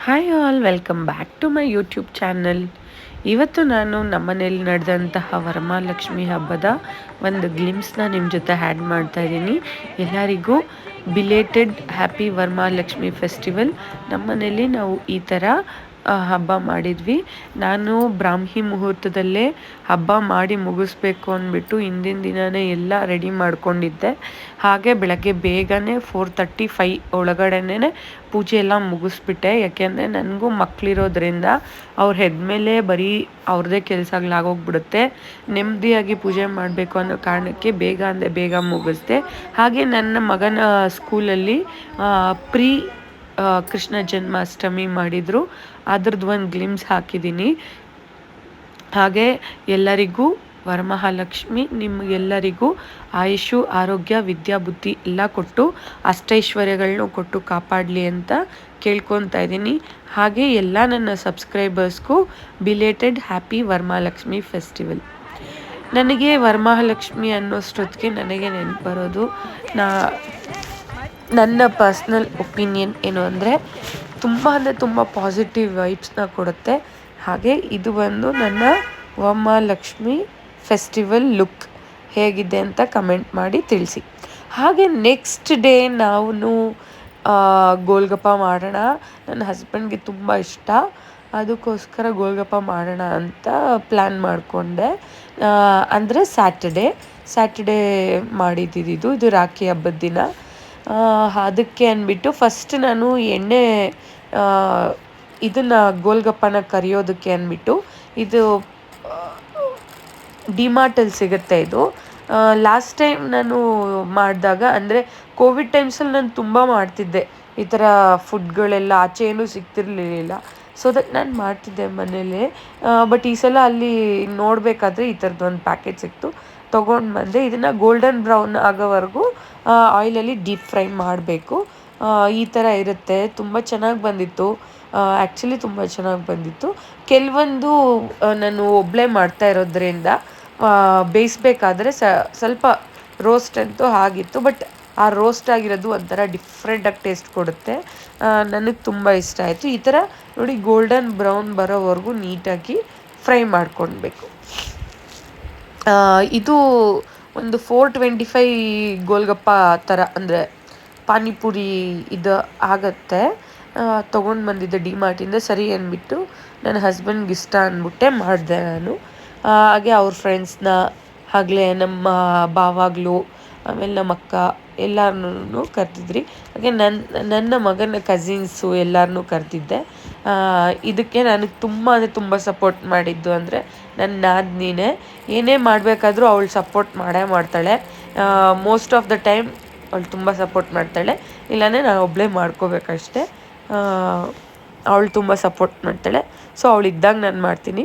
Hi all, welcome back to my YouTube channel. ಇವತ್ತು ನಾನು ನಮ್ಮನೇಲಿ ನಡೆದಂತಹ ವರಮಹಾಲಕ್ಷ್ಮಿ ಹಬ್ಬದ ಒಂದು ಗ್ಲಿಮ್ಸ್ನ ನಿಮ್ಮ ಜೊತೆ ಹ್ಯಾಡ್ ಮಾಡ್ತಾ ಇದ್ದೀನಿ. ಎಲ್ಲರಿಗೂ ಬಿಲೇಟೆಡ್ ಹ್ಯಾಪಿ ವರಮಹಾಲಕ್ಷ್ಮಿ ಫೆಸ್ಟಿವಲ್. ನಮ್ಮನೇಲಿ ನಾವು ಈ ಥರ ಹಬ್ಬ ಮಾಡಿದ್ವಿ. ನಾನು ಬ್ರಾಹ್ಮಿ ಮುಹೂರ್ತದಲ್ಲೇ ಹಬ್ಬ ಮಾಡಿ ಮುಗಿಸ್ಬೇಕು ಅಂದ್ಬಿಟ್ಟು ಹಿಂದಿನ ದಿನವೇ ಎಲ್ಲ ರೆಡಿ ಮಾಡ್ಕೊಂಡಿದ್ದೆ. ಹಾಗೆ ಬೆಳಗ್ಗೆ ಬೇಗನೆ 4:35 ಒಳಗಡೆನೇ ಪೂಜೆ ಎಲ್ಲ ಮುಗಿಸ್ಬಿಟ್ಟೆ. ಯಾಕೆಂದರೆ ನನಗೂ ಮಕ್ಕಳಿರೋದ್ರಿಂದ ಅವ್ರು ಹೆದ್ಮೇಲೆ ಬರೀ ಅವ್ರದ್ದೇ ಕೆಲಸಗಳಾಗೋಗ್ಬಿಡುತ್ತೆ. ನೆಮ್ಮದಿಯಾಗಿ ಪೂಜೆ ಮಾಡಬೇಕು ಅನ್ನೋ ಕಾರಣಕ್ಕೆ ಬೇಗ ಅಂದರೆ ಬೇಗ ಮುಗಿಸ್ದೆ. ಹಾಗೆ ನನ್ನ ಮಗನ ಸ್ಕೂಲಲ್ಲಿ ಪ್ರೀ ಕೃಷ್ಣ ಜನ್ಮಾಷ್ಟಮಿ ಮಾಡಿದರು. ಅದ್ರದ್ದು ಒಂದು ಗ್ಲಿಮ್ಸ್ ಹಾಕಿದ್ದೀನಿ. ಹಾಗೆ ಎಲ್ಲರಿಗೂ ವರಮಹಾಲಕ್ಷ್ಮಿ ನಿಮಗೆಲ್ಲರಿಗೂ ಆಯುಷು, ಆರೋಗ್ಯ, ವಿದ್ಯಾ, ಬುದ್ಧಿ ಎಲ್ಲ ಕೊಟ್ಟು ಅಷ್ಟೈಶ್ವರ್ಯಗಳನ್ನೂ ಕೊಟ್ಟು ಕಾಪಾಡಲಿ ಅಂತ ಕೇಳ್ಕೊತಾ ಇದ್ದೀನಿ. ಹಾಗೆ ಎಲ್ಲ ನನ್ನ ಸಬ್ಸ್ಕ್ರೈಬರ್ಸ್ಗೂ ಬಿಲೇಟೆಡ್ ಹ್ಯಾಪಿ ವರಮಹಾಲಕ್ಷ್ಮಿ ಫೆಸ್ಟಿವಲ್. ನನಗೆ ವರಮಹಾಲಕ್ಷ್ಮಿ ಅನ್ನೋಷ್ಟೊತ್ತಿಗೆ ನನಗೆ ನೆನಪು ಬರೋದು ನನ್ನ ಪರ್ಸ್ನಲ್ ಒಪಿನಿಯನ್ ಏನು ಅಂದರೆ ತುಂಬ ಪಾಸಿಟಿವ್ ವೈಬ್ಸ್ನ ಕೊಡುತ್ತೆ. ಹಾಗೆ ಇದು ಬಂದು ನನ್ನ ವರಮಹಾಲಕ್ಷ್ಮಿ ಫೆಸ್ಟಿವಲ್ ಲುಕ್ ಹೇಗಿದೆ ಅಂತ ಕಮೆಂಟ್ ಮಾಡಿ ತಿಳಿಸಿ. ಹಾಗೆ ನೆಕ್ಸ್ಟ್ ಡೇ ನಾವು ಗೋಲ್ಗಪ್ಪ ಮಾಡೋಣ. ನನ್ನ ಹಸ್ಬೆಂಡ್ಗೆ ತುಂಬ ಇಷ್ಟ, ಅದಕ್ಕೋಸ್ಕರ ಗೋಲ್ಗಪ್ಪ ಮಾಡೋಣ ಅಂತ ಪ್ಲ್ಯಾನ್ ಮಾಡಿಕೊಂಡೆ. ಅಂದರೆ ಸ್ಯಾಟರ್ಡೇ ಮಾಡಿದ್ದಿದ್ದು, ಇದು ರಾಖಿ ಹಬ್ಬದ ದಿನ. ಅದಕ್ಕೆ ಅಂದ್ಬಿಟ್ಟು ಫಸ್ಟ್ ನಾನು ಎಣ್ಣೆ ಇದನ್ನು ಗೋಲ್ಗಪ್ಪನ ಕರಿಯೋದಕ್ಕೆ ಅಂದ್ಬಿಟ್ಟು ಇದು ಡಿಮಾರ್ಟಲ್ಲಿ ಸಿಗುತ್ತೆ. ಇದು ಲಾಸ್ಟ್ ಟೈಮ್ ನಾನು ಮಾಡಿದಾಗ ಅಂದರೆ ಕೋವಿಡ್ ಟೈಮ್ಸಲ್ಲಿ ನಾನು ತುಂಬ ಮಾಡ್ತಿದ್ದೆ ಈ ಥರ ಫುಡ್ಗಳೆಲ್ಲ, ಆಚೆ ಏನೂ ಸಿಗ್ತಿರ್ಲಿಲ್ಲ. ಸೊ ದಟ್ ನಾನು ಮಾಡ್ತಿದ್ದೆ ಮನೇಲಿ. ಬಟ್ ಈ ಸಲ ಅಲ್ಲಿ ನೋಡಬೇಕಾದ್ರೆ ಈ ಥರದ್ದು ಒಂದು ಪ್ಯಾಕೆಟ್ ಸಿಕ್ತು, ತೊಗೊಂಡು ಬಂದೆ. ಇದನ್ನು ಗೋಲ್ಡನ್ ಬ್ರೌನ್ ಆಗೋವರೆಗೂ ಆಯಿಲಲ್ಲಿ ಡೀಪ್ ಫ್ರೈ ಮಾಡಬೇಕು. ಈ ಥರ ಇರುತ್ತೆ. ತುಂಬ ಚೆನ್ನಾಗಿ ಬಂದಿತ್ತು. ಆ್ಯಕ್ಚುಲಿ ತುಂಬ ಚೆನ್ನಾಗಿ ಬಂದಿತ್ತು. ಕೆಲವೊಂದು ನಾನು ಒಬ್ಬಳೇ ಮಾಡ್ತಾ ಇರೋದ್ರಿಂದ ಬೇಯಿಸ್ಬೇಕಾದ್ರೆ ಸ್ವಲ್ಪ ರೋಸ್ಟ್ ಅಂತೂ ಆಗಿತ್ತು. ಬಟ್ ಆ ರೋಸ್ಟ್ ಆಗಿರೋದು ಒಂಥರ ಡಿಫ್ರೆಂಟಾಗಿ ಟೇಸ್ಟ್ ಕೊಡುತ್ತೆ. ನನಗೆ ತುಂಬ ಇಷ್ಟ ಆಯಿತು. ಈ ಥರ ನೋಡಿ, ಗೋಲ್ಡನ್ ಬ್ರೌನ್ ಬರೋವರೆಗೂ ನೀಟಾಗಿ ಫ್ರೈ ಮಾಡ್ಕೊಳ್ಬೇಕು. ಇದು ಒಂದು 425 ಗೋಲ್ಗಪ್ಪ ಥರ, ಅಂದರೆ ಪಾನಿಪುರಿ ಇದು ಆಗುತ್ತೆ. ತೊಗೊಂಡು ಬಂದಿದ್ದೆ ಡಿಮಾರ್ಟಿಂದ. ಸರಿ ಅಂದ್ಬಿಟ್ಟು ನನ್ನ ಹಸ್ಬೆಂಡ್ಗೆ ಇಷ್ಟ ಅಂದ್ಬಿಟ್ಟೆ ಮಾಡಿದೆ ನಾನು. ಹಾಗೆ ಅವ್ರ ಫ್ರೆಂಡ್ಸ್ನ, ಆಗಲೇ ನಮ್ಮ ಭಾವಾಗ್ಲು, ಆಮೇಲೆ ನಮ್ಮ ಅಕ್ಕ ಎಲ್ಲರನ್ನೂ ಕರೆದಿದ್ರಿ. ಹಾಗೆ ನನ್ನ ಮಗನ ಕಸಿನ್ಸು ಎಲ್ಲರನ್ನೂ ಕರೆದಿದ್ದೆ. ಇದಕ್ಕೆ ನನಗೆ ತುಂಬ ಸಪೋರ್ಟ್ ಮಾಡಿದ್ದು ಅಂದರೆ ನನ್ನ ನಾದಿನಿನೇ. ಏನೇ ಮಾಡಬೇಕಾದ್ರೂ ಅವಳು ಸಪೋರ್ಟ್ ಮಾಡೇ ಮಾಡ್ತಾಳೆ. ಮೋಸ್ಟ್ ಆಫ್ ದ ಟೈಮ್ ಅವಳು ತುಂಬ ಸಪೋರ್ಟ್ ಮಾಡ್ತಾಳೆ. ಇಲ್ಲಾಂದರೆ ನಾನು ಒಬ್ಬಳೇ ಮಾಡ್ಕೋಬೇಕಷ್ಟೆ. ಅವಳು ತುಂಬ ಸಪೋರ್ಟ್ ಮಾಡ್ತಾಳೆ. ಸೊ ಅವಳಿದ್ದಾಗ ನಾನು ಮಾಡ್ತೀನಿ.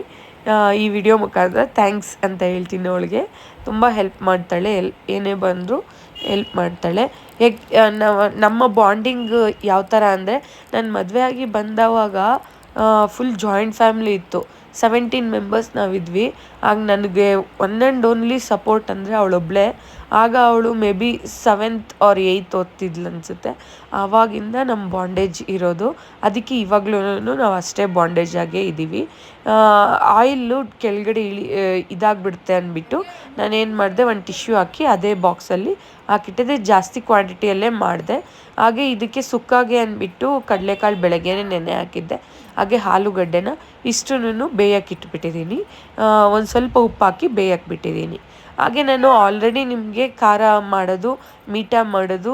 ಈ ವಿಡಿಯೋ ಮುಖಾಂತರ ಥ್ಯಾಂಕ್ಸ್ ಅಂತ ಹೇಳ್ತೀನಿ. ಅವಳಿಗೆ ತುಂಬ ಹೆಲ್ಪ್ ಮಾಡ್ತಾಳೆ. ಏನೇ ಬಂದರೂ ಹೆಲ್ಪ್ ಮಾಡ್ತಾಳೆ. ನಮ್ಮ ಬಾಂಡಿಂಗ್ ಯಾವ ಥರ ಅಂದರೆ, ನಾನು ಮದುವೆ ಆಗಿ ಬಂದವಾಗ ಫುಲ್ ಜಾಯಿಂಟ್ ಫ್ಯಾಮಿಲಿ ಇತ್ತು. 17 ಮೆಂಬರ್ಸ್ ನಾವಿದ್ವಿ. ಆಗ ನನಗೆ ಒನ್ ಆ್ಯಂಡ್ ಓನ್ಲಿ ಸಪೋರ್ಟ್ ಅಂದರೆ ಅವಳೊಬ್ಬಳೇ. ಆಗ ಅವಳು may be 7th or 8th ಓದ್ತಿದ್ಲು ಅನಿಸುತ್ತೆ. ಆವಾಗಿಂದ ನಮ್ಮ ಬಾಂಡೇಜ್ ಇರೋದು. ಅದಕ್ಕೆ ಇವಾಗ್ಲೂ ನಾವು ಅಷ್ಟೇ ಬಾಂಡೇಜ್ ಆಗೇ ಇದ್ದೀವಿ. ಆಯಿಲ್ಲು ಕೆಳಗಡೆ ಇದಾಗಿಬಿಡುತ್ತೆ ಅಂದ್ಬಿಟ್ಟು ನಾನೇನು ಮಾಡಿದೆ, ಒಂದು ಟಿಶ್ಯೂ ಹಾಕಿ ಅದೇ ಬಾಕ್ಸಲ್ಲಿ ಹಾಕಿಟ್ಟಿದ್ದೆ. ಜಾಸ್ತಿ ಕ್ವಾಂಟಿಟಿಯಲ್ಲೇ ಮಾಡಿದೆ. ಹಾಗೆ ಇದಕ್ಕೆ ಸುಕ್ಕಾಗೆ ಅಂದ್ಬಿಟ್ಟು ಕಡಲೆಕಾಳು ಬೆಳಗ್ಗೆನೇ ನೆನೆ ಹಾಕಿದ್ದೆ. ಹಾಗೆ ಆಲೂಗಡ್ಡೆನ ಇಷ್ಟನ್ನು ಬೇಯಕ್ಕೆ ಇಟ್ಬಿಟ್ಟಿದ್ದೀನಿ. ಒಂದು ಸ್ವಲ್ಪ ಉಪ್ಪು ಹಾಕಿ ಬೇಯಕ್ಕೆ ಬಿಟ್ಟಿದ್ದೀನಿ. ಹಾಗೆ ನಾನು ಆಲ್ರೆಡಿ ನಿಮಗೆ ಖಾರ ಮಾಡೋದು, ಮೀಠ ಮಾಡೋದು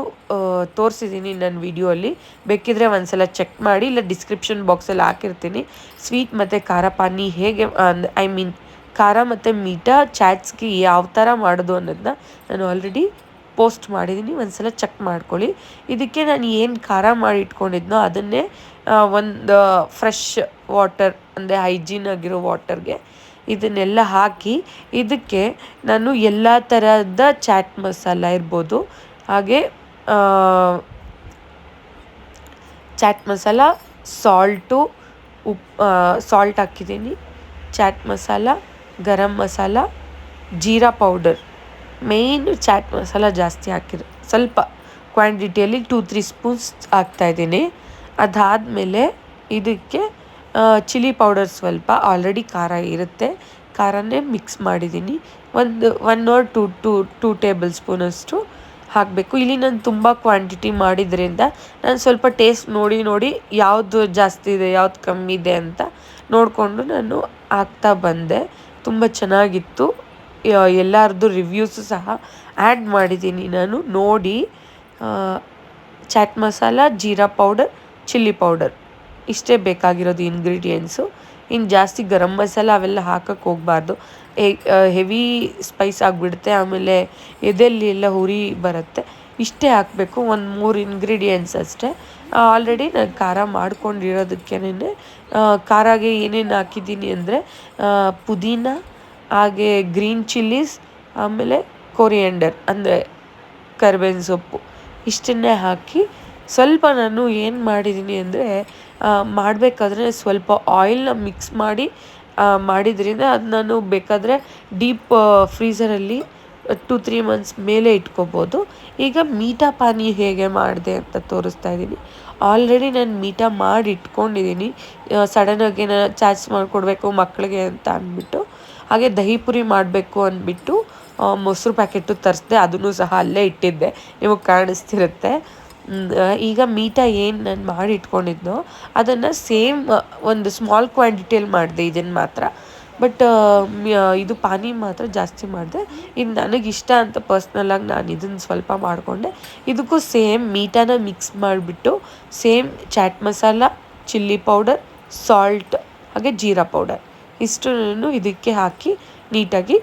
ತೋರಿಸಿದ್ದೀನಿ ನನ್ನ ವಿಡಿಯೋಲ್ಲಿ. ಬೇಕಿದ್ರೆ ಒಂದ್ಸಲ ಚೆಕ್ ಮಾಡಿ, ಇಲ್ಲ ಡಿಸ್ಕ್ರಿಪ್ಷನ್ ಬಾಕ್ಸಲ್ಲಿ ಹಾಕಿರ್ತೀನಿ. ಸ್ವೀಟ್ ಮತ್ತು ಖಾರ ಪಾನಿ ಹೇಗೆ, ಖಾರ ಮತ್ತು ಮೀಠ ಚಾಟ್ಸ್ಗೆ ಯಾವ ಥರ ಮಾಡೋದು ಅನ್ನೋದನ್ನ ನಾನು ಆಲ್ರೆಡಿ ಪೋಸ್ಟ್ ಮಾಡಿದ್ದೀನಿ. ಒಂದ್ಸಲ ಚೆಕ್ ಮಾಡ್ಕೊಳ್ಳಿ. ಇದಕ್ಕೆ ನಾನು ಏನು ಖಾರ ಮಾಡಿ ಇಟ್ಕೊಂಡಿದ್ನೋ ಅದನ್ನೇ ಒಂದು ಫ್ರೆಶ್ ವಾಟರ್, ಅಂದರೆ ಹೈಜೀನ್ ಆಗಿರೋ ವಾಟರ್ಗೆ ಇದನ್ನೆಲ್ಲ ಹಾಕಿ, ಇದಕ್ಕೆ ನಾನು ಎಲ್ಲ ಥರದ ಚಾಟ್ ಮಸಾಲ ಇರ್ಬೋದು, ಹಾಗೆ ಚಾಟ್ ಮಸಾಲ, ಸಾಲ್ಟು, ಸಾಲ್ಟ್ ಹಾಕಿದ್ದೀನಿ, ಚಾಟ್ ಮಸಾಲ, ಗರಂ ಮಸಾಲ, ಜೀರಾ ಪೌಡರ್, ಮೇಯ್ನು ಚಾಟ್ ಮಸಾಲ ಜಾಸ್ತಿ ಸ್ವಲ್ಪ ಕ್ವಾಂಟಿಟಿಯಲ್ಲಿ 2-3 ಸ್ಪೂನ್ಸ್ ಹಾಕ್ತಾಯಿದ್ದೀನಿ. ಅದಾದಮೇಲೆ ಇದಕ್ಕೆ ಚಿಲ್ಲಿ ಪೌಡರ್ ಸ್ವಲ್ಪ ಆಲ್ರೆಡಿ ಖಾರ ಇರುತ್ತೆ, ಖಾರನೇ ಮಿಕ್ಸ್ ಮಾಡಿದ್ದೀನಿ. ಒಂದು 1 or 2 ಟೇಬಲ್ ಸ್ಪೂನಷ್ಟು ಹಾಕಬೇಕು. ಇಲ್ಲಿ ನಾನು ತುಂಬ ಕ್ವಾಂಟಿಟಿ ಮಾಡಿದ್ರಿಂದ ನಾನು ಸ್ವಲ್ಪ ಟೇಸ್ಟ್ ನೋಡಿ ಯಾವುದು ಜಾಸ್ತಿ ಇದೆ ಯಾವ್ದು ಕಮ್ಮಿ ಇದೆ ಅಂತ ನೋಡಿಕೊಂಡು ನಾನು ಹಾಕ್ತಾ ಬಂದೆ. ತುಂಬ ಚೆನ್ನಾಗಿತ್ತು. ಎಲ್ಲರದ್ದು ರಿವ್ಯೂಸು ಸಹ ಆ್ಯಡ್ ಮಾಡಿದ್ದೀನಿ ನಾನು ನೋಡಿ. ಚಾಟ್ ಮಸಾಲ, ಜೀರಾ ಪೌಡರ್, ಚಿಲ್ಲಿ ಪೌಡರ್ ಇಷ್ಟೇ ಬೇಕಾಗಿರೋದು ಇಂಗ್ರೀಡಿಯೆಂಟ್ಸು. ಇನ್ನು ಜಾಸ್ತಿ ಗರಂ ಮಸಾಲ ಅವೆಲ್ಲ ಹಾಕಕ್ಕೆ ಹೋಗಬಾರ್ದು, ಹೆವಿ ಸ್ಪೈಸ್ ಆಗಿಬಿಡುತ್ತೆ, ಆಮೇಲೆ ಎದೆಯಲ್ಲಿ ಎಲ್ಲ ಉರಿ ಬರುತ್ತೆ. ಇಷ್ಟೇ ಹಾಕಬೇಕು, ಒಂದು 3 ಇಂಗ್ರೀಡಿಯೆಂಟ್ಸ್ ಅಷ್ಟೇ. ಆಲ್ರೆಡಿ ನಾನು ಖಾರ ಮಾಡ್ಕೊಂಡಿರೋದಕ್ಕೇನೆ ಖಾರಾಗೆ ಏನೇನು ಹಾಕಿದ್ದೀನಿ ಅಂದರೆ ಪುದೀನ, ಹಾಗೆ ಗ್ರೀನ್ ಚಿಲ್ಲೀಸ್, ಆಮೇಲೆ ಕೊರಿಯಂಡರ್ ಅಂದರೆ ಕರಿಬೇವಿನ ಸೊಪ್ಪು, ಇಷ್ಟನ್ನೇ ಹಾಕಿ ಸ್ವಲ್ಪ ನಾನು ಏನು ಮಾಡಿದ್ದೀನಿ ಅಂದರೆ ಮಾಡಬೇಕಾದ್ರೆ ಸ್ವಲ್ಪ ಆಯಿಲ್ನ ಮಿಕ್ಸ್ ಮಾಡಿ ಮಾಡಿದ್ರಿಂದ ಅದು ನಾನು ಬೇಕಾದರೆ ಡೀಪ್ ಫ್ರೀಝರಲ್ಲಿ 2-3 ಮಂತ್ಸ್ ಮೇಲೆ ಇಟ್ಕೋಬೋದು. ಈಗ ಮೀಠಾ ಪಾನಿ ಹೇಗೆ ಮಾಡಿದೆ ಅಂತ ತೋರಿಸ್ತಾ ಇದ್ದೀನಿ. ಆಲ್ರೆಡಿ ನಾನು ಮೀಠಾ ಮಾಡಿ ಇಟ್ಕೊಂಡಿದ್ದೀನಿ, ಸಡನ್ನಾಗಿ ನಾನು ಚಾರ್ಜ್ ಮಾಡಿಕೊಡ್ಬೇಕು ಮಕ್ಕಳಿಗೆ ಅಂತ ಅಂದ್ಬಿಟ್ಟು. ಹಾಗೆ ದಹಿ ಪುರಿ ಮಾಡಬೇಕು ಅಂದ್ಬಿಟ್ಟು ಮೊಸರು ಪ್ಯಾಕೆಟು ತರಿಸ್ದೆ, ಅದನ್ನು ಸಹ ಅಲ್ಲೇ ಇಟ್ಟಿದ್ದೆ, ನಿಮಗೆ ಕಾಣಿಸ್ತಿರುತ್ತೆ. ಈಗ ಮೀಠಾ ಏನು ನಾನು ಮಾಡಿ ಇಟ್ಕೊಂಡಿದ್ನೋ ಅದನ್ನು ಸೇಮ್ ಒಂದು ಸ್ಮಾಲ್ ಕ್ವಾಂಟಿಟಿಯಲ್ಲಿ ಮಾಡಿದೆ ಇದನ್ನು ಮಾತ್ರ. ಬಟ್ ಇದು ಪಾನಿ ಮಾತ್ರ ಜಾಸ್ತಿ ಮಾಡಿದೆ. ಇದು ನನಗಿಷ್ಟ ಅಂತ ಪರ್ಸ್ನಲಾಗಿ ನಾನು ಇದನ್ನು ಸ್ವಲ್ಪ ಮಾಡಿಕೊಂಡೆ. ಇದಕ್ಕೂ ಸೇಮ್ ಮೀಠಾನ ಮಿಕ್ಸ್ ಮಾಡಿಬಿಟ್ಟು same chaat masala, chilli powder, salt, ಹಾಗೆ ಜೀರಾ ಪೌಡರ್ ಇಷ್ಟನ್ನು ಇದಕ್ಕೆ ಹಾಕಿ ನೀಟಾಗಿ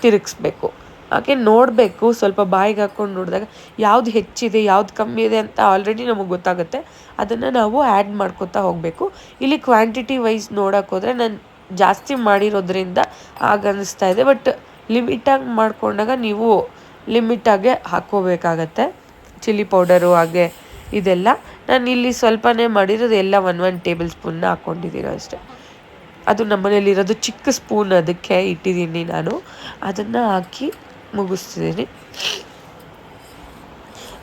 ತಿರುಗಿಸ್ಬೇಕು. ಹಾಗೆ ನೋಡಬೇಕು, ಸ್ವಲ್ಪ ಬಾಯಿಗೆ ಹಾಕ್ಕೊಂಡು ನೋಡಿದಾಗ ಯಾವ್ದು ಹೆಚ್ಚಿದೆ ಯಾವ್ದು ಕಮ್ಮಿ ಇದೆ ಅಂತ ಆಲ್ರೆಡಿ ನಮಗೆ ಗೊತ್ತಾಗುತ್ತೆ. ಅದನ್ನು ನಾವು ಆ್ಯಡ್ ಮಾಡ್ಕೊತಾ ಹೋಗಬೇಕು. ಇಲ್ಲಿ ಕ್ವಾಂಟಿಟಿ ವೈಸ್ ನೋಡೋಕೆ ಹೋದರೆ ನಾನು ಜಾಸ್ತಿ ಮಾಡಿರೋದ್ರಿಂದ ಅನ್ನಿಸ್ತಾ ಇದೆ. ಬಟ್ ಲಿಮಿಟಾಗಿ ಮಾಡ್ಕೊಂಡಾಗ ನೀವು ಲಿಮಿಟಾಗೆ ಹಾಕ್ಕೋಬೇಕಾಗತ್ತೆ. ಚಿಲ್ಲಿ ಪೌಡರು ಹಾಗೆ ಇದೆಲ್ಲ ನಾನು ಇಲ್ಲಿ ಸ್ವಲ್ಪನೇ ಮಾಡಿರೋದು, ಎಲ್ಲ 1 ಟೇಬಲ್ ಸ್ಪೂನ್ನ ಹಾಕ್ಕೊಂಡಿದ್ದೀನಿ ಅಷ್ಟೇ. ಅದು ನಮ್ಮನೇಲಿರೋದು ಚಿಕ್ಕ ಸ್ಪೂನ್, ಅದಕ್ಕೆ ಇಟ್ಟಿದ್ದೀನಿ ನಾನು. ಅದನ್ನು ಹಾಕಿ ಮುಗಿಸ್ತಿದ್ದೀನಿ.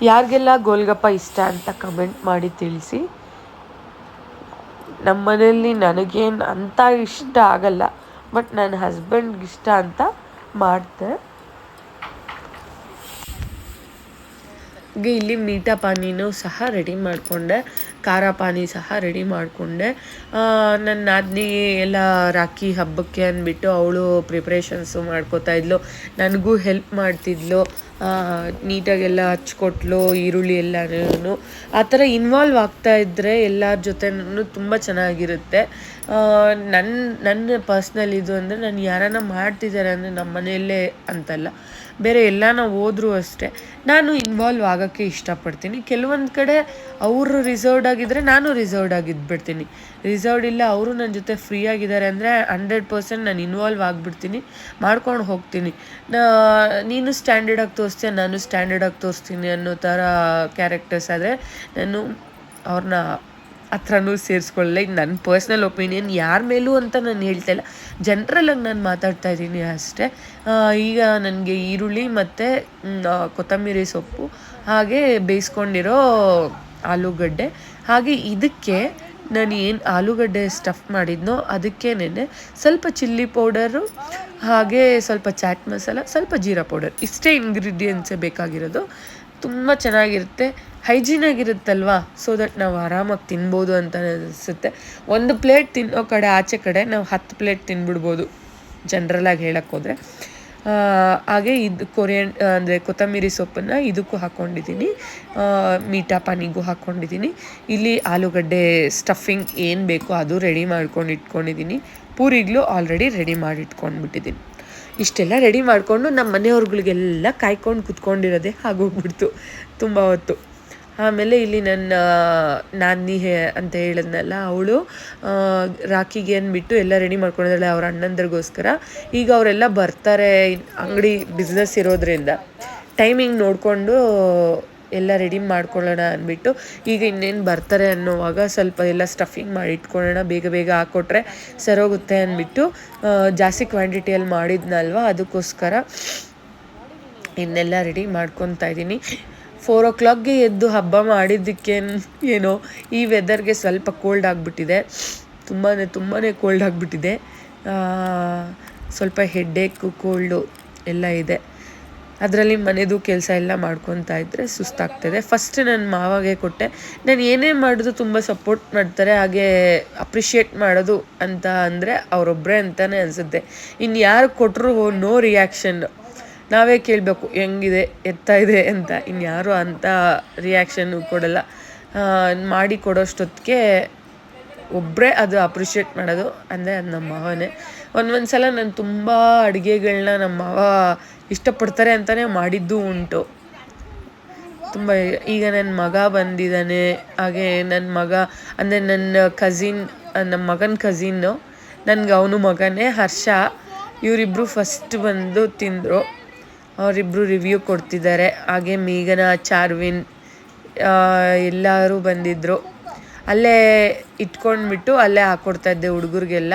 ಯಾರಿಗೆಲ್ಲ ಗೋಲ್ಗಪ್ಪ ಇಷ್ಟ ಅಂತ ಕಮೆಂಟ್ ಮಾಡಿ ತಿಳಿಸಿ. ನಮ್ಮ ಮನೆಯಲ್ಲಿ ನನಗೇನು ಅಂತ ಇಷ್ಟ ಆಗಲ್ಲ, ಬಟ್ ನನ್ನ ಹಸ್ಬೆಂಡ್ಗೆ ಇಷ್ಟ ಅಂತ ಮಾಡ್ದೆ. ಇಲ್ಲಿ ಮೀಠಾ ಪಾನಿನೂ ಸಹ ರೆಡಿ ಮಾಡಿಕೊಂಡೆ, ಖಾರ ಪಾನಿ ಸಹ ರೆಡಿ ಮಾಡಿಕೊಂಡೆ. ನನ್ನ ನಾದಿನಿ ಎಲ್ಲ ರಾಖಿ ಹಬ್ಬಕ್ಕೆ ಅಂದ್ಬಿಟ್ಟು ಅವಳು ಪ್ರಿಪ್ರೇಷನ್ಸು ಮಾಡ್ಕೋತಾ ಇದ್ಲು, ನನಗೂ ಹೆಲ್ಪ್ ಮಾಡ್ತಿದ್ಲು, ನೀಟಾಗೆಲ್ಲ ಹಚ್ಕೊಟ್ಲು ಈರುಳ್ಳಿ ಎಲ್ಲನೂ. ಆ ಥರ ಇನ್ವಾಲ್ವ್ ಆಗ್ತಾಯಿದ್ರೆ ಎಲ್ಲರ ಜೊತೆನೂ ತುಂಬ ಚೆನ್ನಾಗಿರುತ್ತೆ. ನನ್ನ ಪರ್ಸ್ನಲ್ ಇದು ಅಂದರೆ ನಾನು ಯಾರನ್ನ ಮಾಡ್ತಿದ್ದಾರೆ ಅಂದರೆ ನಮ್ಮ ಮನೆಯಲ್ಲೇ ಅಂತಲ್ಲ, ಬೇರೆ ಎಲ್ಲಾನ ಹೋದ್ರೂ ಅಷ್ಟೇ ನಾನು ಇನ್ವಾಲ್ವ್ ಆಗೋಕ್ಕೆ ಇಷ್ಟಪಡ್ತೀನಿ. ಕೆಲವೊಂದು ಕಡೆ ಅವರು ರಿಸರ್ವ್ಡ್ ಆಗಿದ್ದರೆ ನಾನು ರಿಸರ್ವ್ಡ್ ಆಗಿದ್ಬಿಡ್ತೀನಿ. ರಿಸರ್ವ್ಡ್ ಇಲ್ಲ, ಅವರು ನನ್ನ ಜೊತೆ ಫ್ರೀ ಆಗಿದ್ದಾರೆ ಅಂದರೆ 100% ನಾನು ಇನ್ವಾಲ್ವ್ ಆಗಿಬಿಡ್ತೀನಿ, ಮಾಡ್ಕೊಂಡು ಹೋಗ್ತೀನಿ. ನೀನು ಸ್ಟ್ಯಾಂಡರ್ಡಾಗಿ ತೋರಿಸ್ತೀಯ, ನಾನು ಸ್ಟ್ಯಾಂಡರ್ಡಾಗಿ ತೋರಿಸ್ತೀನಿ ಅನ್ನೋ ಥರ ಕ್ಯಾರೆಕ್ಟರ್ಸ್ ಆದರೆ ನಾನು ಅವ್ರನ್ನ ಹತ್ರನೂ ಸೇರಿಸ್ಕೊಳ್ಳಲ್ಲ. ಇದು ನನ್ನ ಪರ್ಸ್ನಲ್ ಒಪಿನಿಯನ್, ಯಾರ ಮೇಲೂ ಅಂತ ನಾನು ಹೇಳ್ತಾ ಇಲ್ಲ, ಜನ್ರಲಾಗಿ ನಾನು ಮಾತಾಡ್ತಾ ಇದ್ದೀನಿ ಅಷ್ಟೇ. ಈಗ ನನಗೆ ಈರುಳ್ಳಿ ಮತ್ತು ಕೊತ್ತಂಬರಿ ಸೊಪ್ಪು ಹಾಗೆ ಬೇಯಿಸ್ಕೊಂಡಿರೋ ಆಲೂಗಡ್ಡೆ, ಹಾಗೆ ಇದಕ್ಕೆ ನಾನು ಏನು ಆಲೂಗಡ್ಡೆ ಸ್ಟಫ್ ಮಾಡಿದ್ನೋ ಅದಕ್ಕೇನೆ ಸ್ವಲ್ಪ ಚಿಲ್ಲಿ ಪೌಡರು, ಹಾಗೆ ಸ್ವಲ್ಪ ಚಾಟ್ ಮಸಾಲ, ಸ್ವಲ್ಪ ಜೀರಾ ಪೌಡರ್, ಇಷ್ಟೇ ಇಂಗ್ರೀಡಿಯೆಂಟ್ಸೇ ಬೇಕಾಗಿರೋದು. ತುಂಬ ಚೆನ್ನಾಗಿರುತ್ತೆ, ಹೈಜೀನಾಗಿರುತ್ತಲ್ವಾ, ಸೊ ದಟ್ ನಾವು ಆರಾಮಾಗಿ ತಿನ್ಬೋದು ಅಂತ ಅನಿಸುತ್ತೆ. 1 ಪ್ಲೇಟ್ ತಿನ್ನೋ ಕಡೆ ಆಚೆ ಕಡೆ ನಾವು 10 ಪ್ಲೇಟ್ ತಿನ್ಬಿಡ್ಬೋದು ಜನ್ರಲಾಗಿ ಹೇಳೋಕ್ಕೋದ್ರೆ. ಹಾಗೆ ಇದು ಅಂದರೆ ಕೊತ್ತಂಬರಿ ಸೊಪ್ಪನ್ನು ಇದಕ್ಕೂ ಹಾಕ್ಕೊಂಡಿದ್ದೀನಿ, ಮೀಠಾ ಪಾನಿಗೂ ಹಾಕ್ಕೊಂಡಿದ್ದೀನಿ. ಇಲ್ಲಿ ಆಲೂಗಡ್ಡೆ ಸ್ಟಫಿಂಗ್ ಏನು ಬೇಕೋ ಅದು ರೆಡಿ ಮಾಡ್ಕೊಂಡು ಇಟ್ಕೊಂಡಿದ್ದೀನಿ. ಪೂರಿಗಳು ಆಲ್ರೆಡಿ ರೆಡಿ ಮಾಡಿ ಇಟ್ಕೊಂಡ್ಬಿಟ್ಟಿದ್ದೀನಿ. ಇಷ್ಟೆಲ್ಲ ರೆಡಿ ಮಾಡಿಕೊಂಡು ನಮ್ಮ ಮನೆಯವ್ರುಗಳಿಗೆಲ್ಲ ಕಾಯ್ಕೊಂಡು ಕುತ್ಕೊಂಡಿರೋದೆ ಆಗೋಗ್ಬಿಡ್ತು ತುಂಬ ಹೊತ್ತು. ಆಮೇಲೆ ಇಲ್ಲಿ ನನ್ನ ನಾದಿನಿ ಅಂತ ಹೇಳಿದ್ನಲ್ಲ, ಅವಳು ರಾಖಿಗೆ ಅಂದ್ಬಿಟ್ಟು ಎಲ್ಲ ರೆಡಿ ಮಾಡ್ಕೊಂಡಿದ್ದಾಳೆ ಅವ್ರ ಅಣ್ಣಂದ್ರಿಗೋಸ್ಕರ. ಈಗ ಅವರೆಲ್ಲ ಬರ್ತಾರೆ, ಅಂಗಡಿ ಬಿಸ್ನೆಸ್ ಇರೋದ್ರಿಂದ ಟೈಮಿಂಗ್ ನೋಡಿಕೊಂಡು ಎಲ್ಲ ರೆಡಿ ಮಾಡ್ಕೊಳ್ಳೋಣ ಅಂದ್ಬಿಟ್ಟು. ಈಗ ಇನ್ನೇನು ಬರ್ತಾರೆ ಅನ್ನೋವಾಗ ಸ್ವಲ್ಪ ಎಲ್ಲ ಸ್ಟಫಿಂಗ್ ಮಾಡಿ ಇಟ್ಕೊಳ್ಳೋಣ, ಬೇಗ ಬೇಗ ಹಾಕ್ಕೊಟ್ರೆ ಸರೋಗುತ್ತೆ ಅಂದ್ಬಿಟ್ಟು ಜಾಸ್ತಿ ಕ್ವಾಂಟಿಟಿಯಲ್ಲಿ ಮಾಡಿದ್ನಲ್ವ, ಅದಕ್ಕೋಸ್ಕರ ಇನ್ನೆಲ್ಲ ರೆಡಿ ಮಾಡ್ಕೊತಾ ಇದ್ದೀನಿ. 4 o'clockಗೆ ಎದ್ದು ಹಬ್ಬ ಮಾಡಿದ್ದಕ್ಕೆ ಏನೋ ಈ ವೆದರ್ಗೆ ಸ್ವಲ್ಪ ಕೋಲ್ಡ್ ಆಗಿಬಿಟ್ಟಿದೆ, ತುಂಬಾ ಕೋಲ್ಡ್ ಆಗಿಬಿಟ್ಟಿದೆ. ಸ್ವಲ್ಪ ಹೆಡ್ಡೇಕು, ಕೋಲ್ಡು ಎಲ್ಲ ಇದೆ. ಅದರಲ್ಲಿ ಮನೆದು ಕೆಲಸ ಎಲ್ಲ ಮಾಡ್ಕೊತಾ ಇದ್ದರೆ ಸುಸ್ತಾಗ್ತದೆ. ಫಸ್ಟ್ ನನ್ನ ಮಾವಾಗೆ ಕೊಟ್ಟೆ. ನಾನು ಏನೇ ಮಾಡಿದ್ರು ತುಂಬ ಸಪೋರ್ಟ್ ಮಾಡ್ತಾರೆ, ಹಾಗೆ ಅಪ್ರಿಷಿಯೇಟ್ ಮಾಡೋದು ಅಂತ ಅಂದರೆ ಅವರೊಬ್ಬರೇ ಅಂತಲೇ ಅನಿಸುತ್ತೆ. ಇನ್ನು ಯಾರು ಕೊಟ್ಟರು ನೋ ರಿಯಾಕ್ಷನ್. ನಾವೇ ಕೇಳಬೇಕು ಹೆಂಗಿದೆ, ಎತ್ತಾಯಿದೆ ಅಂತ. ಇನ್ಯಾರು ಅಂಥ ರಿಯಾಕ್ಷನ್ನು ಕೊಡಲ್ಲ. ಮಾಡಿ ಕೊಡೋಷ್ಟೊತ್ತಿಗೆ ಒಬ್ಬರೇ ಅದು ಅಪ್ರಿಷಿಯೇಟ್ ಮಾಡೋದು ಅಂದರೆ ಅದು ನಮ್ಮ ಮಾವನೇ. ಒಂದೊಂದು ಸಲ ನಾನು ತುಂಬ ಅಡುಗೆಗಳನ್ನ ನಮ್ಮ ಮಾವ ಇಷ್ಟಪಡ್ತಾರೆ ಅಂತಲೇ ಮಾಡಿದ್ದೂ ಉಂಟು. ತುಂಬ ಈಗ ನನ್ನ ಮಗ ಬಂದಿದ್ದಾನೆ, ಹಾಗೆ ನನ್ನ ಮಗ ಅಂದರೆ ನನ್ನ ಕಝಿನ್, ನಮ್ಮ ಮಗನ ಕಝಿನ್ನು, ನನಗೆ ಅವನು ಮಗನೇ ಹರ್ಷ. ಇವರಿಬ್ಬರು ಫಸ್ಟ್ ಬಂದು ತಿಂದರು. ಅವರಿಬ್ಬರು ರಿವ್ಯೂ ಕೊಡ್ತಿದ್ದಾರೆ. ಹಾಗೆ ಮೇಘನಾ, ಚಾರ್ವಿನ್ ಎಲ್ಲರೂ ಬಂದಿದ್ದರು. ಅಲ್ಲೇ ಇಟ್ಕೊಂಡ್ಬಿಟ್ಟು ಅಲ್ಲೇ ಹಾಕ್ಕೊಡ್ತಾಯಿದ್ದೆ ಹುಡುಗರಿಗೆಲ್ಲ,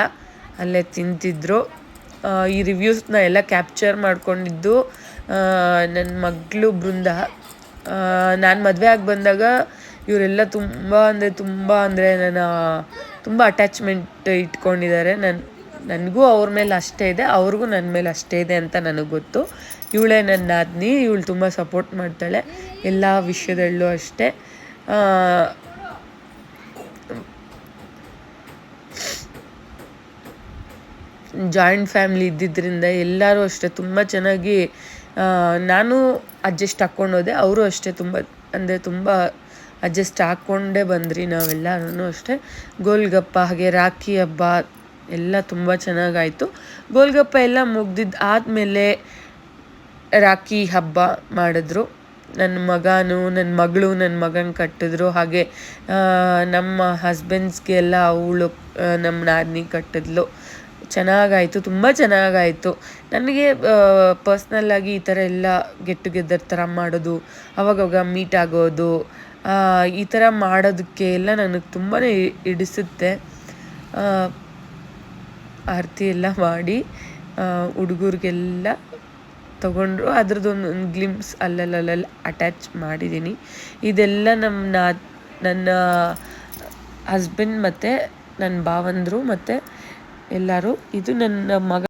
ಅಲ್ಲೇ ತಿಂತಿದ್ರು. ಈ ರಿವ್ಯೂಸ್ನ ಎಲ್ಲ ಕ್ಯಾಪ್ಚರ್ ಮಾಡ್ಕೊಂಡಿದ್ದು ನನ್ನ ಮಗಳು ಬೃಂದ. ನಾನು ಮದುವೆ ಆಗಿ ಬಂದಾಗ ಇವರೆಲ್ಲ ತುಂಬ ಅಂದರೆ ನನ್ನ ತುಂಬ ಅಟ್ಯಾಚ್ಮೆಂಟ್ ಇಟ್ಕೊಂಡಿದ್ದಾರೆ. ನನಗೂ ಅವ್ರ ಮೇಲೆ ಅಷ್ಟೇ ಇದೆ, ಅವ್ರಿಗೂ ನನ್ನ ಮೇಲೆ ಅಷ್ಟೇ ಇದೆ ಅಂತ ನನಗೆ ಗೊತ್ತು. ಇವಳೇ ನನ್ನ ನಾದಿನಿ, ಇವಳು ತುಂಬ ಸಪೋರ್ಟ್ ಮಾಡ್ತಾಳೆ ಎಲ್ಲ ವಿಷಯದಲ್ಲೂ ಅಷ್ಟೇ. ಜಾಯಿಂಟ್ ಫ್ಯಾಮಿಲಿ ಇದ್ದಿದ್ದರಿಂದ ಎಲ್ಲರೂ ಅಷ್ಟೇ ತುಂಬ ಚೆನ್ನಾಗಿ ನಾನು ಅಡ್ಜಸ್ಟ್ ಹಾಕ್ಕೊಂಡೋದೆ, ಅವರು ಅಷ್ಟೇ ತುಂಬ ಅಡ್ಜಸ್ಟ್ ಹಾಕ್ಕೊಂಡೇ ಬಂದ್ರಿ ನಾವೆಲ್ಲರೂ ಅಷ್ಟೇ. ಗೋಲ್ಗಪ್ಪ ಹಾಗೆ ರಾಖಿ ಹಬ್ಬ ಎಲ್ಲ ತುಂಬ ಚೆನ್ನಾಗಾಯಿತು. ಗೋಲ್ಗಪ್ಪ ಎಲ್ಲ ಮುಗ್ದಿದ್ದು ಆದಮೇಲೆ ರಾಖಿ ಹಬ್ಬ ಮಾಡಿದ್ರು. ನನ್ನ ಮಗಳು ನನ್ನ ಮಗನ ಕಟ್ಟಿದ್ರು. ಹಾಗೆ ನಮ್ಮ ಹಸ್ಬೆಂಡ್ಸ್ಗೆಲ್ಲ ಅವಳು ನಮ್ಮ ನಾದಿನಿ ಕಟ್ಟಿದ್ಲು. ಚೆನ್ನಾಗಾಯಿತು, ತುಂಬ ಚೆನ್ನಾಗಾಯಿತು. ನನಗೆ ಪರ್ಸ್ನಲ್ಲಾಗಿ ಈ ಥರ ಎಲ್ಲ ಗೆಟ್ ಟುಗೆದರ್ ಥರ ಮಾಡೋದು, ಅವಾಗವಾಗ ಮೀಟ್ ಆಗೋದು, ಈ ಥರ ಮಾಡೋದಕ್ಕೆ ಎಲ್ಲ ನನಗೆ ತುಂಬಾ ಹಿಡಿಸುತ್ತೆ. ಆರತಿ ಎಲ್ಲ ಮಾಡಿ ಹುಡುಗರಿಗೆಲ್ಲ ತೊಗೊಂಡ್ರು. ಅದ್ರದ್ದೊಂದು ಗ್ಲಿಮ್ಸ್ ಅಲ್ಲಲ್ಲ ಅಟ್ಯಾಚ್ ಮಾಡಿದ್ದೀನಿ. ಇದೆಲ್ಲ ನನ್ನ ಹಸ್ಬೆಂಡ್ ಮತ್ತು ನನ್ನ ಭಾವಂದರು ಮತ್ತು ಎಲ್ಲರೂ. ಇದು ನನ್ನ ಮಗ